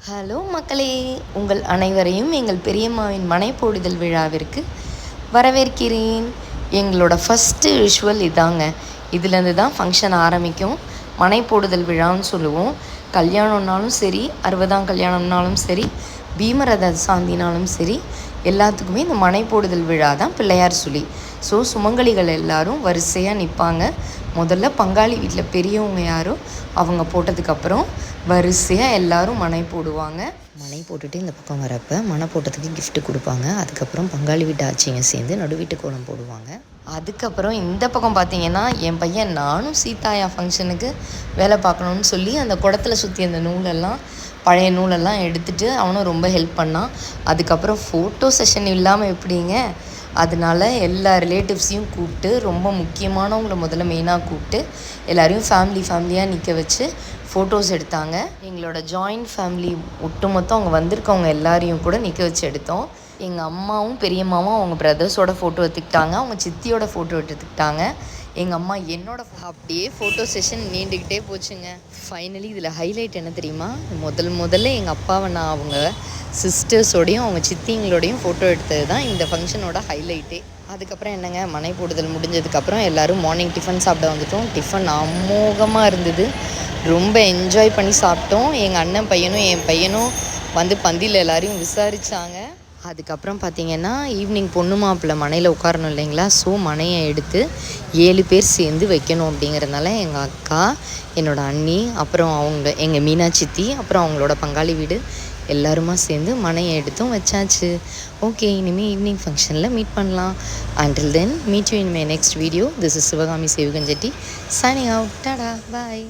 Hello மக்களே, உங்கள் அனைவரையும் எங்கள் பெரியம்மாவின் மனை போடுதல் விழாவிற்கு வரவேற்கிறேன். எங்களோட ஃபஸ்ட்டு விஷுவல் இதாங்க. இதுலேருந்து தான் ஃபங்க்ஷன் ஆரம்பிக்கும். மனை போடுதல் விழான்னு சொல்லுவோம். கல்யாணம்னாலும் சரி, 60ஆம் கல்யாணம்னாலும் சரி, பீமரத சாந்தினாலும் சரி, எல்லாத்துக்குமே இந்த மனை போடுதல் விழா தான் பிள்ளையார் சுழி. ஸோ சுமங்கலிகள் எல்லோரும் வரிசையாக நிற்பாங்க. முதல்ல பங்காளி வீட்டில் பெரியவங்க யாரோ அவங்க போட்டதுக்கப்புறம் வரிசையாக எல்லோரும் மனை போடுவாங்க. மனை போட்டுட்டு இந்த பக்கம் வரப்போ மனை போட்டதுக்கு கிஃப்ட்டு கொடுப்பாங்க. அதுக்கப்புறம் பங்காளி வீட்டு ஆச்சிங்க சேர்ந்து நடு வீட்டு கோலம் போடுவாங்க. அதுக்கப்புறம் இந்த பக்கம் பார்த்தீங்கன்னா என் பையன் நானும் சீதாயா ஃபங்க்ஷனுக்கு வேலை பார்க்கணுன்னு சொல்லி அந்த குடத்தில் சுற்றி அந்த நூலெல்லாம் பழைய நூலெல்லாம் எடுத்துகிட்டு அவனும் ரொம்ப ஹெல்ப் பண்ணான். அதுக்கப்புறம் ஃபோட்டோ செஷன் இல்லாமல் எப்படிங்க, அதனால எல்லா ரிலேட்டிவ்ஸையும் கூப்பிட்டு ரொம்ப முக்கியமானவங்களை முதல்ல மெயினாக கூப்பிட்டு எல்லோரையும் ஃபேமிலியாக நிற்க வச்சு ஃபோட்டோஸ் எடுத்தாங்க. எங்களோட ஜாயிண்ட் ஃபேமிலி ஒட்டுமொத்தம் அவங்க வந்திருக்கவங்க எல்லாரையும் கூட நிற்க வச்சு எடுத்தோம். எங்கள் அம்மாவும் பெரியம்மாவும் அவங்க பிரதர்ஸோட ஃபோட்டோ எடுத்துக்கிட்டாங்க, அவங்க சித்தியோட ஃபோட்டோ எடுத்துக்கிட்டாங்க. எங்கள் அம்மா என்னோட அப்படியே ஃபோட்டோ செஷன் நீண்டுக்கிட்டே போச்சுங்க. ஃபைனலி இதில் ஹைலைட் என்ன தெரியுமா, முதல்ல எங்கள் அப்பாவை நான் அவங்க சிஸ்டர்ஸோடையும் அவங்க சித்திங்களோடையும் ஃபோட்டோ எடுத்தது தான் இந்த ஃபங்க்ஷனோட ஹைலைட்டே. அதுக்கப்புறம் என்னங்க, மனை போடுதல் முடிஞ்சதுக்கப்புறம் எல்லோரும் மார்னிங் டிஃபன் சாப்பிட வந்துட்டோம். டிஃபன் அமோகமாக இருந்தது, ரொம்ப என்ஜாய் பண்ணி சாப்பிட்டோம். எங்கள் அண்ணன் பையனும் என் பையனும் வந்து பந்தியில் எல்லோரையும் விசாரித்தாங்க. அதுக்கப்புறம் பார்த்திங்கன்னா ஈவினிங் பொண்ணு மாப்பிள்ளை மனையில் உட்காரணும் இல்லைங்களா, ஸோ மனையை எடுத்து 7 பேர் சேர்ந்து வைக்கணும். அப்படிங்கிறதுனால எங்கள் அக்கா, என்னோடய அண்ணி, அப்புறம் எங்கள் மீனா சித்தி, அப்புறம் அவங்களோட பங்காளி வீடு எல்லாருமா சேர்ந்து மனையை எடுத்தும் வச்சாச்சு. ஓகே, இனிமேல் ஈவினிங் ஃபங்க்ஷனில் மீட் பண்ணலாம். Until then, meet you in my next video. This is Sivagami Sevuganjetti signing out. Tada, bye.